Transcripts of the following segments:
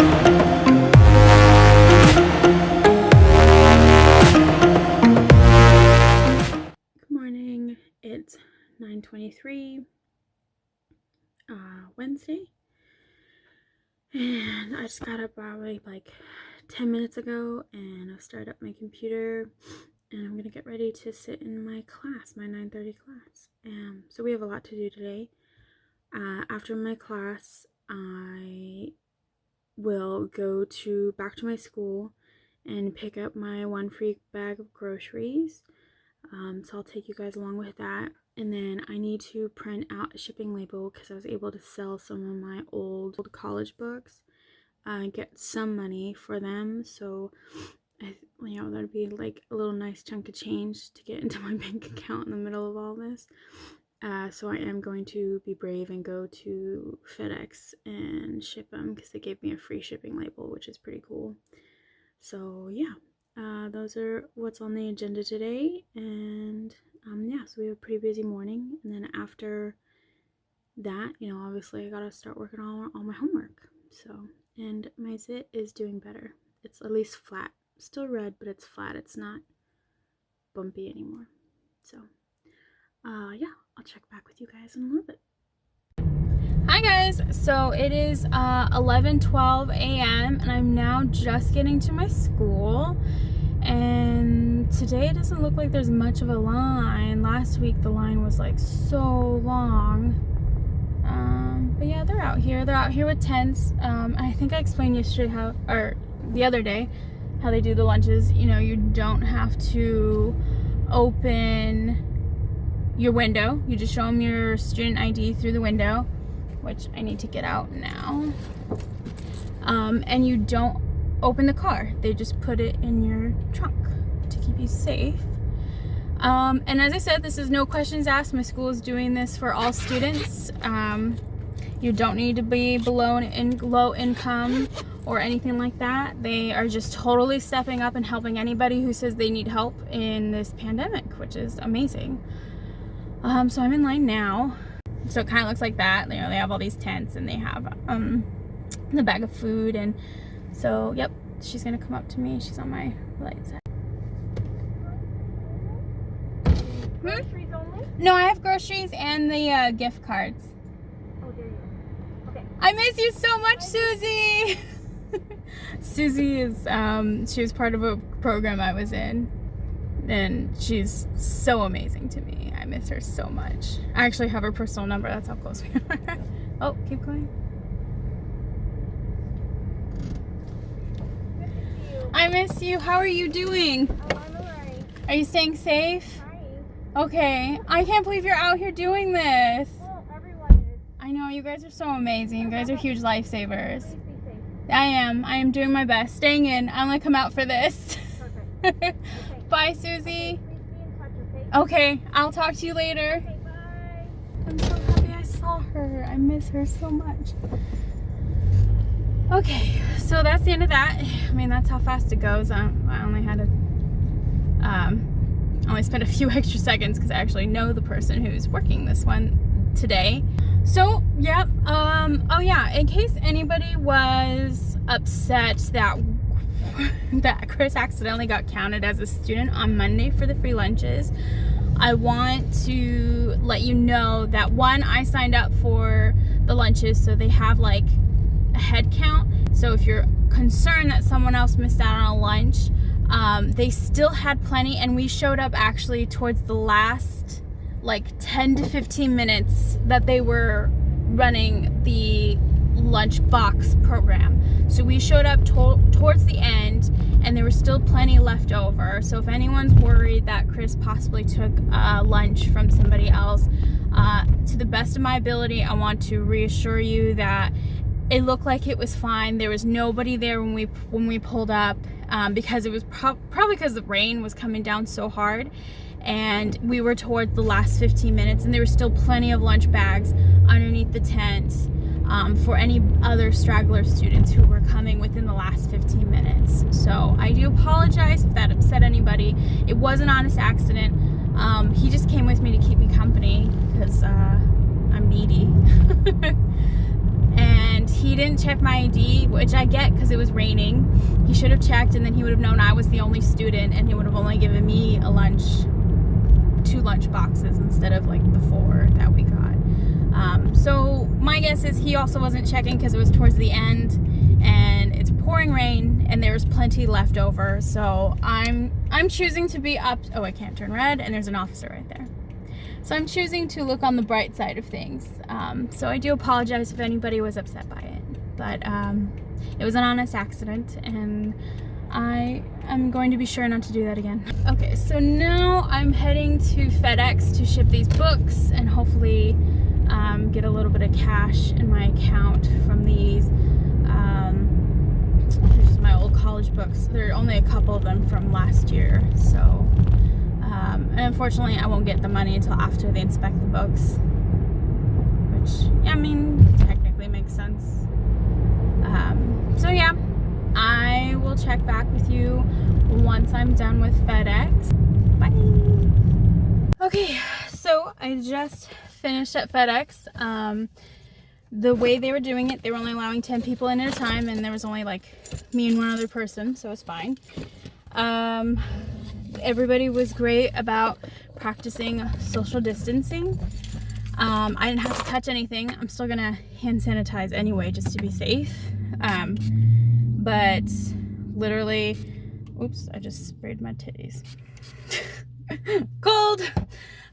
Good morning. It's 9:23 Wednesday, and I just got up probably like 10 minutes ago, and I started up my computer, and I'm gonna get ready to sit in my class, my 9:30 class. So we have a lot to do today. After my class, I will go back to my school and pick up my one free bag of groceries. So I'll take you guys along with that. And then I need to print out a shipping label because I was able to sell some of my old college books and get some money for them. So, that'd be like a little nice chunk of change to get into my bank account in the middle of all this. So I am going to be brave and go to FedEx and ship them because they gave me a free shipping label, which is pretty cool. So yeah. Those are what's on the agenda today, and so we have a pretty busy morning, and then after that, obviously I gotta start working on all my homework. So, and my zit is doing better. It's at least flat. Still red, but it's flat. It's not bumpy anymore. So, yeah, I'll check back with you guys in a little bit. Hi guys, so it is 11:12 a.m. and I'm now just getting to my school, and today it doesn't look like there's much of a line. Last week the line was like so long, but yeah, they're out here with tents. I think I explained yesterday the other day how they do the lunches. You don't have to open your window, you just show them your student ID through the window, which I need to get out now. And you don't open the car. They just put it in your trunk to keep you safe. And as I said, this is no questions asked. My school is doing this for all students. You don't need to be low income or anything like that. They are just totally stepping up and helping anybody who says they need help in this pandemic, which is amazing. So I'm in line now. So it kind of looks like that. They have all these tents, and they have the bag of food, and so yep, she's gonna come up to me. She's on my right side. Groceries only? No, I have groceries and the gift cards. Oh, there you go. Okay. I miss you so much, Susie. Susie is she was part of a program I was in, and she's so amazing to me. I miss her so much. I actually have her personal number. That's how close we are. Oh, keep going. Good to see you. I miss you. How are you doing? Oh, I'm alright. Are you staying safe? Hi. Okay. I can't believe you're out here doing this. Well, everyone is. I know, you guys are so amazing. You guys are huge lifesavers. Please be safe. I am doing my best. Staying in. I'm gonna come out for this. Perfect. Okay. Bye, Susie. Please be in touch, okay? Okay, I'll talk to you later. Okay, bye. I'm so happy I saw her. I miss her so much. Okay, so that's the end of that. I mean, that's how fast it goes. I only had to only spent a few extra seconds because I actually know the person who's working this one today. So, yep. Oh yeah, in case anybody was upset that Chris accidentally got counted as a student on Monday for the free lunches, I want to let you know that one, I signed up for the lunches, so they have like a head count. So if you're concerned that someone else missed out on a lunch, they still had plenty, and we showed up actually towards the last like 10 to 15 minutes that they were running the lunch box program. So we showed up towards the end, and there was still plenty left over. So if anyone's worried that Chris possibly took lunch from somebody else, to the best of my ability, I want to reassure you that it looked like it was fine. There was nobody there when we pulled up, because it was probably because the rain was coming down so hard, and we were towards the last 15 minutes, and there were still plenty of lunch bags underneath the tent for any other straggler students who were coming within the last 15 minutes. So I do apologize if that upset anybody. It was an honest accident. He just came with me to keep me company because I'm needy. And he didn't check my ID, which I get because it was raining. He should have checked, and then he would have known I was the only student, and he would have only given me a lunch, 2 lunch boxes instead of like the 4 that we got. So my guess is he also wasn't checking because it was towards the end, and it's pouring rain, and there's plenty left over. So I'm choosing to be up. Oh, I can't turn red, and there's an officer right there. So I'm choosing to look on the bright side of things. So I do apologize if anybody was upset by it, but it was an honest accident, and I am going to be sure not to do that again. Okay, so now I'm heading to FedEx to ship these books and hopefully get a little bit of cash in my account from these. They're just my old college books. There are only a couple of them from last year, so and unfortunately I won't get the money until after they inspect the books, which, I mean, technically makes sense. So yeah, I will check back with you once I'm done with FedEx. Bye. Okay, so I just finished at FedEx. The way they were doing it, they were only allowing 10 people in at a time, and there was only like me and one other person, so it's fine. Everybody was great about practicing social distancing. I didn't have to touch anything. I'm still gonna hand sanitize anyway, just to be safe. But literally, oops, I just sprayed my titties. Cold.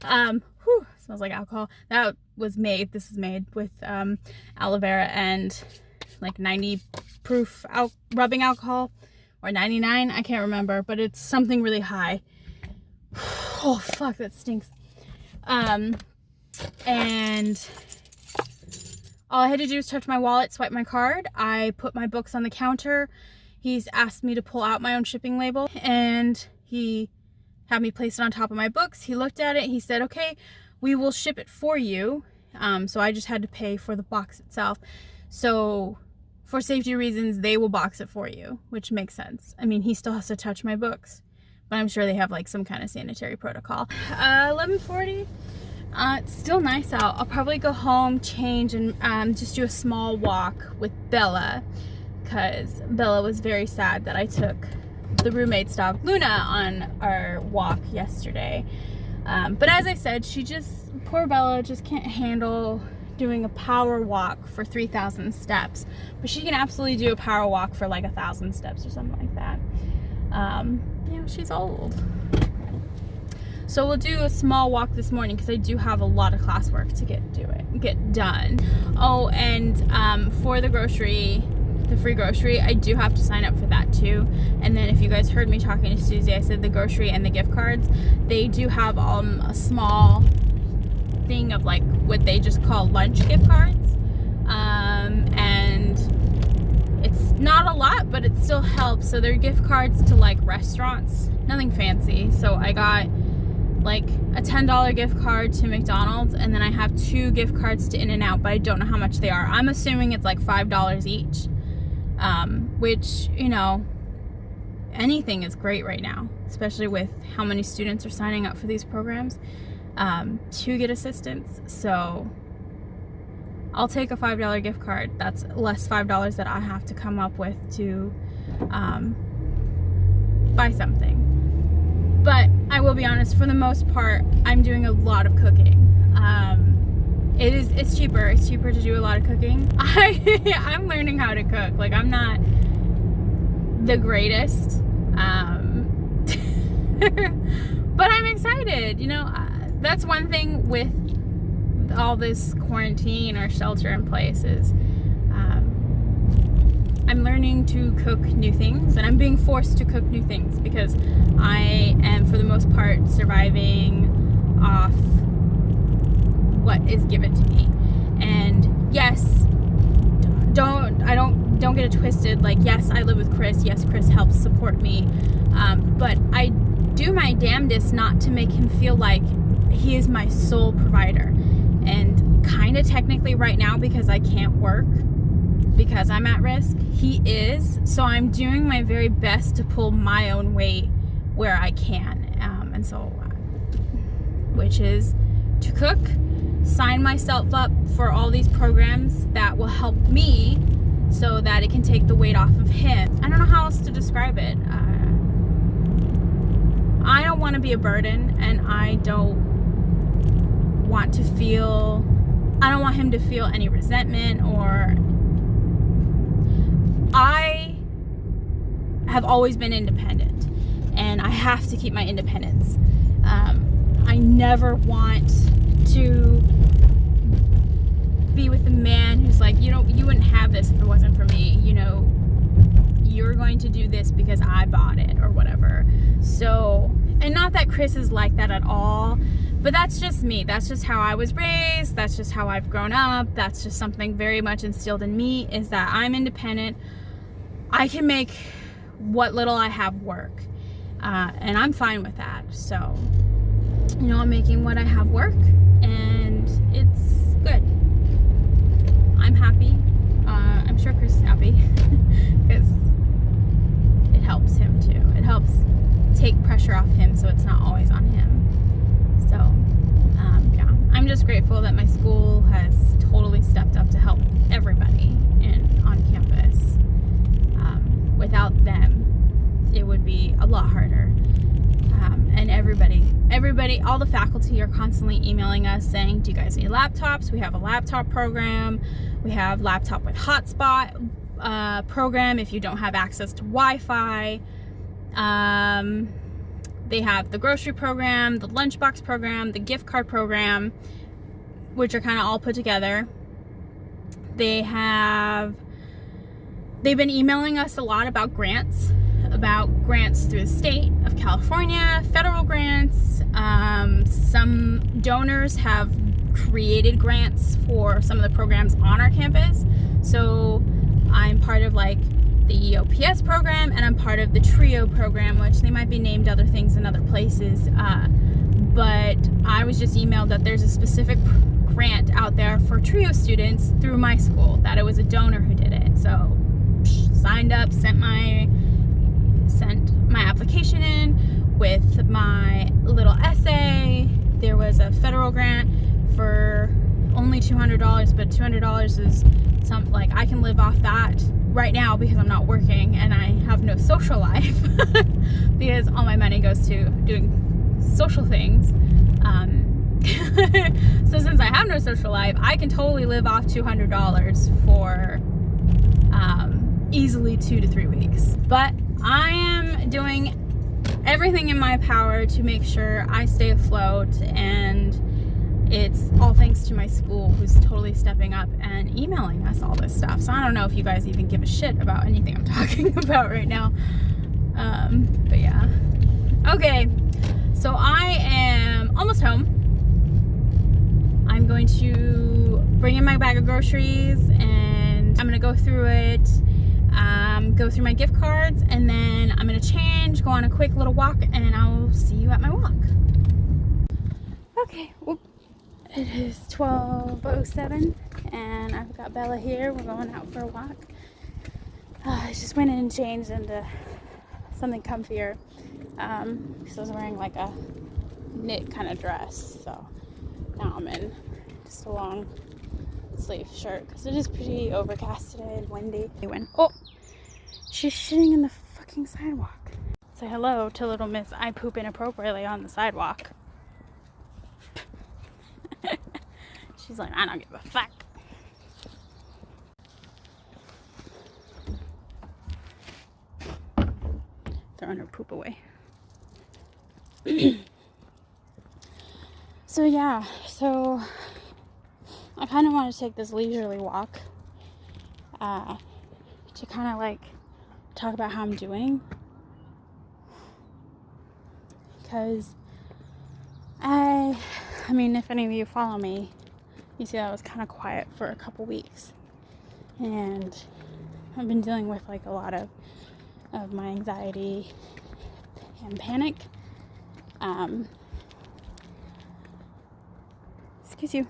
Whew, smells like alcohol. That was made, this is made with aloe vera and like 90 proof rubbing alcohol, or 99, I can't remember, but it's something really high. Oh fuck, that stinks. And all I had to do was touch my wallet, swipe my card. I put my books on the counter. He's asked me to pull out my own shipping label, and he had me place it on top of my books. He looked at it, he said, okay, we will ship it for you. So I just had to pay for the box itself. So for safety reasons, they will box it for you, which makes sense. I mean, he still has to touch my books, but I'm sure they have like some kind of sanitary protocol. 11:40. It's still nice out. I'll probably go home, change, and just do a small walk with Bella, because Bella was very sad that I took the roommate's dog Luna on our walk yesterday. But as I said, poor Bella just can't handle doing a power walk for 3,000 steps, but she can absolutely do a power walk for like 1,000 steps or something like that. You know, she's old. So we'll do a small walk this morning because I do have a lot of classwork to get done. Oh, and for the free grocery, I do have to sign up for that too. And then if you guys heard me talking to Susie, I said the grocery and the gift cards, they do have a small thing of like what they just call lunch gift cards. And it's not a lot, but it still helps. So they're gift cards to like restaurants, nothing fancy. So I got like a $10 gift card to McDonald's, and then I have 2 gift cards to In-N-Out, but I don't know how much they are. I'm assuming it's like $5 each, which, you know, anything is great right now, especially with how many students are signing up for these programs to get assistance. So I'll take a $5 gift card. That's less $5 that I have to come up with to buy something. But I will be honest, for the most part, I'm doing a lot of cooking. It's cheaper. It's cheaper to do a lot of cooking. I'm learning how to cook. Like, I'm not the greatest, but I'm excited. You know, that's one thing with all this quarantine or shelter in place is I'm learning to cook new things, and I'm being forced to cook new things because I am, for the most part, surviving off what is given to me. And yes, don't get it twisted. Like, yes, I live with Chris. Yes, Chris helps support me, but I do my damnedest not to make him feel like he is my sole provider. And kind of technically right now, because I can't work, because I'm at risk, he is. So I'm doing my very best to pull my own weight where I can. And so, which is to cook, sign myself up for all these programs that will help me so that it can take the weight off of him. I don't know how else to describe it. I don't want to be a burden, and I don't want him to feel any resentment, or I have always been independent, and I have to keep my independence. I never want to be with a man who's like, you wouldn't have this if it wasn't for me. You're going to do this because I bought it or whatever. So, and not that Chris is like that at all, but that's just me. That's just how I was raised. That's just how I've grown up. That's just something very much instilled in me, is that I'm independent. I can make what little I have work. And I'm fine with that. So, I'm making what I have work, and it's good. I'm happy. I'm sure Chris is happy because it helps him too. It helps take pressure off him, so it's not always on him. So, yeah, I'm just grateful that my school has totally stepped up to help everybody on campus. Without them, it would be a lot harder. And everybody, all the faculty are constantly emailing us saying, do you guys need laptops? We have a laptop program. We have laptop with hotspot program if you don't have access to Wi-Fi. They have the grocery program, the lunchbox program, the gift card program, which are kind of all put together. They've been emailing us a lot about grants through the state of California, federal grants. Some donors have created grants for some of the programs on our campus. So I'm part of like the EOPS program, and I'm part of the TRIO program, which they might be named other things in other places. But I was just emailed that there's a specific grant out there for TRIO students through my school, that it was a donor who did it. So signed up, sent my application in with my little essay. There was a federal grant for only $200, but $200 is something like I can live off that right now because I'm not working and I have no social life because all my money goes to doing social things. So since I have no social life, I can totally live off $200 for easily 2 to 3 weeks. But I am doing everything in my power to make sure I stay afloat, and it's all thanks to my school, who's totally stepping up and emailing us all this stuff. So I don't know if you guys even give a shit about anything I'm talking about right now. But yeah. Okay, so I am almost home. I'm going to bring in my bag of groceries, and I'm gonna go through it, go through my gift cards, and then I'm gonna change, go on a quick little walk, and I'll see you at my walk. Okay, well, it is 12:07, and I've got Bella here. We're going out for a walk. I just went in and changed into something comfier. So I was wearing like a knit kind of dress, so now I'm in just a long sleeve shirt because it is pretty overcast today and windy. Oh, she's shitting in the fucking sidewalk. Say hello to little Miss I poop inappropriately on the sidewalk. She's like, I don't give a fuck. Throwing her poop away. So yeah, so I kind of want to take this leisurely walk to kind of like talk about how I'm doing, because I mean, if any of you follow me, you see I was kind of quiet for a couple weeks, and I've been dealing with like a lot of my anxiety and panic. Excuse you.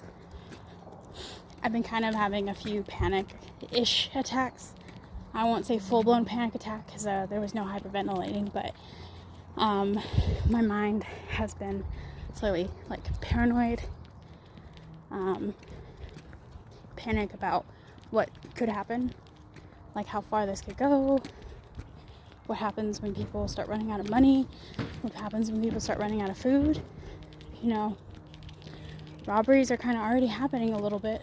I've been kind of having a few panic-ish attacks. I won't say full-blown panic attack because there was no hyperventilating, but my mind has been slowly like paranoid. Panic about what could happen. like how far this could go, what happens when people start running out of money, what happens when people start running out of food. You know, robberies are kind of already happening a little bit.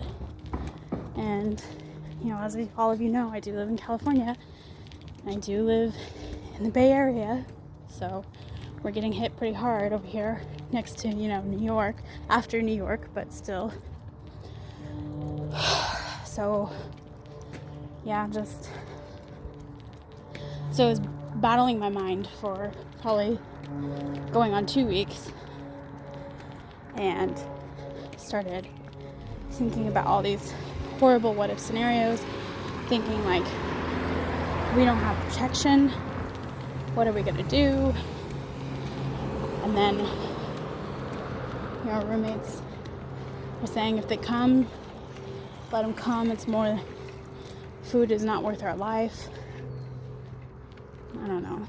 And, you know, as all of you know, I do live in California. I do live in the Bay Area. So we're getting hit pretty hard over here next to, you know, New York, after New York, but still. So, yeah, so I was battling my mind for probably going on 2 weeks and started thinking about all these horrible what if scenarios, thinking like, we don't have protection, what are we gonna do? And then, you know, roommates were saying if they come, let them come. It's more, food is not worth our life. I don't know.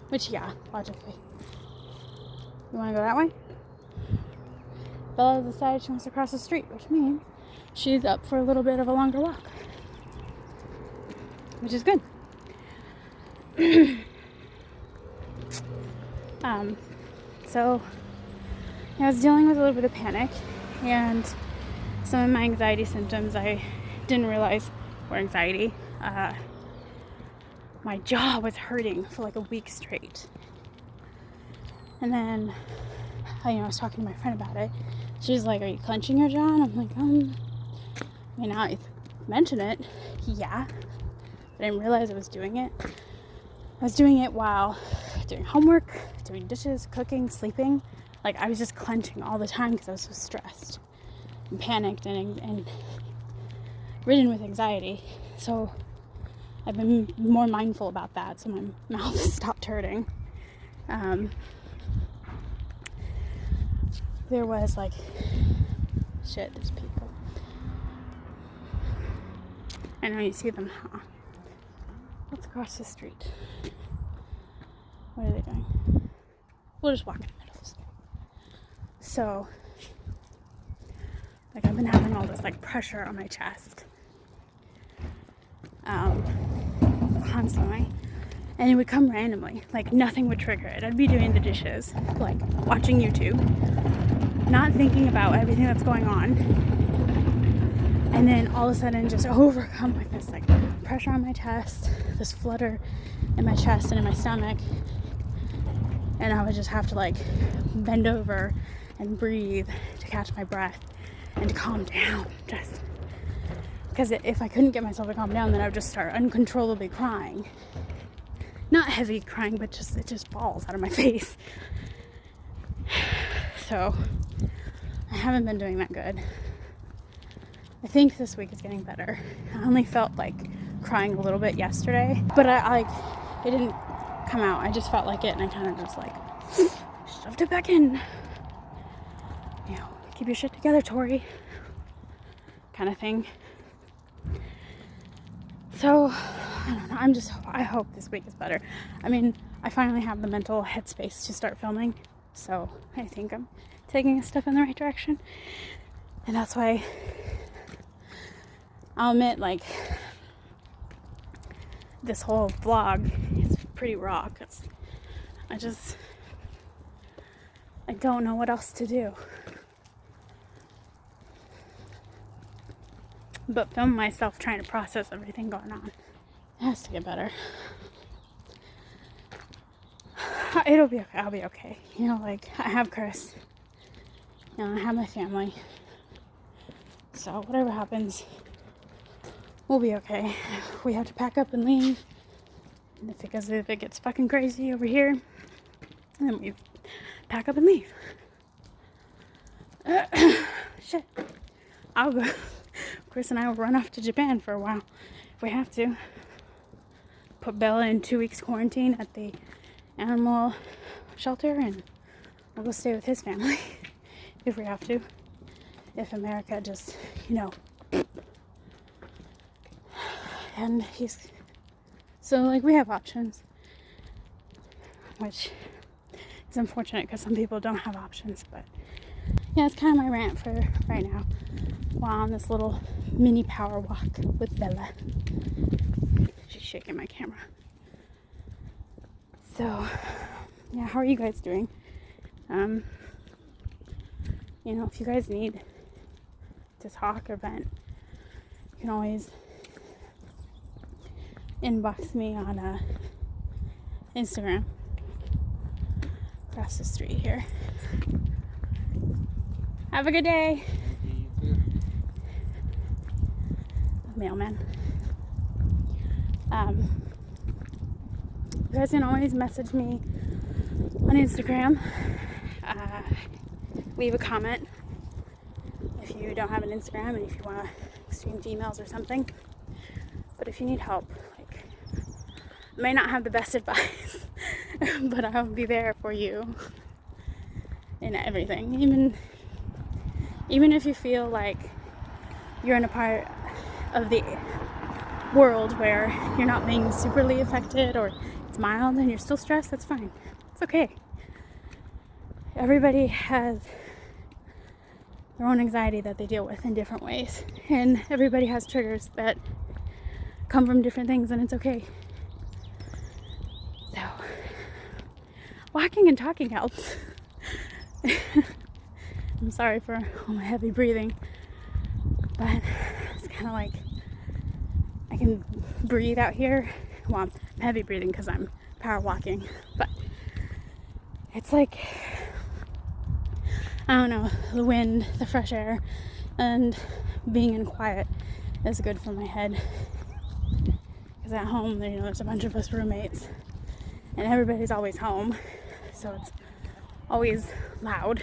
Which, yeah, logically. You want to go that way? Bella decided she wants to cross the street, which means she's up for a little bit of a longer walk. Which is good. So I was dealing with a little bit of panic and some of my anxiety symptoms I didn't realize were anxiety. My jaw was hurting for like a week straight. And then, I was talking to my friend about it. She was like, are you clenching your jaw? And I'm like, now I mention it, yeah. But I didn't realize I was doing it. I was doing it while doing homework, doing dishes, cooking, sleeping. Like, I was just clenching all the time because I was so stressed and panicked and ridden with anxiety. So I've been more mindful about that, so my mouth has stopped hurting. There was like, shit, there's people. I know you see them, huh? Let's cross the street. What are they doing? We'll just walk in the middle of the street. So, like, I've been having all this like pressure on my chest. Constantly. And it would come randomly. Like, nothing would trigger it. I'd be doing the dishes, like watching YouTube, not thinking about everything that's going on, and then all of a sudden just overcome with this like pressure on my chest, this flutter in my chest and in my stomach, and I would just have to like bend over and breathe to catch my breath and to calm down, just because if I couldn't get myself to calm down, then I would just start uncontrollably crying. Not heavy crying, but it just falls out of my face. So I haven't been doing that good. I think this week is getting better. I only felt like crying a little bit yesterday, but it didn't come out. I just felt like it, and I kind of just like shoved it back in. Keep your shit together, Tori. Kind of thing. So, I don't know. I hope this week is better. I mean, I finally have the mental headspace to start filming. So, I think I'm taking a step in the right direction. And that's why I'll admit, like, this whole vlog is pretty raw because I don't know what else to do but film myself trying to process everything going on. It has to get better. It'll be okay. I'll be okay. Like, I have Chris. I have my family. So whatever happens, we'll be okay. We have to pack up and leave. Because if it gets fucking crazy over here, then we pack up and leave. Shit. I'll go. Chris and I will run off to Japan for a while if we have to. Put Bella in 2 weeks quarantine at the animal shelter, and we'll go stay with his family if we have to. If America just, and so like we have options, which is unfortunate because some people don't have options, but yeah, it's kind of my rant for right now while on this little mini power walk with Bella. She's shaking my camera. So, yeah, how are you guys doing? You know, if you guys need to talk or vent, you can always inbox me on Instagram. Across the street here. Have a good day. Mailman. You guys can always message me on Instagram. Leave a comment if you don't have an Instagram and if you want to exchange emails or something. But if you need help, like, I may not have the best advice, but I'll be there for you in everything. Even if you feel like you're in a part of the world where you're not being superly affected or it's mild and you're still stressed, that's fine. It's okay. Everybody has their own anxiety that they deal with in different ways, and everybody has triggers that come from different things, and it's okay. So walking and talking helps. I'm sorry for all my heavy breathing, but it's kind of like I can breathe out here. Well, I'm heavy breathing because I'm power walking, but it's like, I don't know, the wind, the fresh air, and being in quiet is good for my head. Because at home, you know, there's a bunch of us roommates, and everybody's always home, so it's always loud.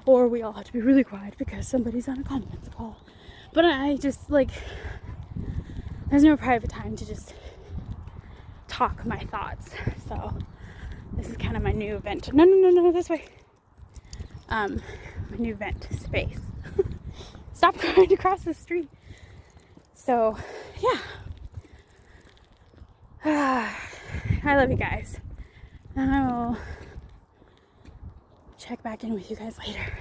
Or we all have to be really quiet because somebody's on a conference call. But I just, like, there's no private time to just talk my thoughts. So this is kind of my new vent. No, this way. My new vent space. Stop going across the street. So, yeah. I love you guys. And I will check back in with you guys later.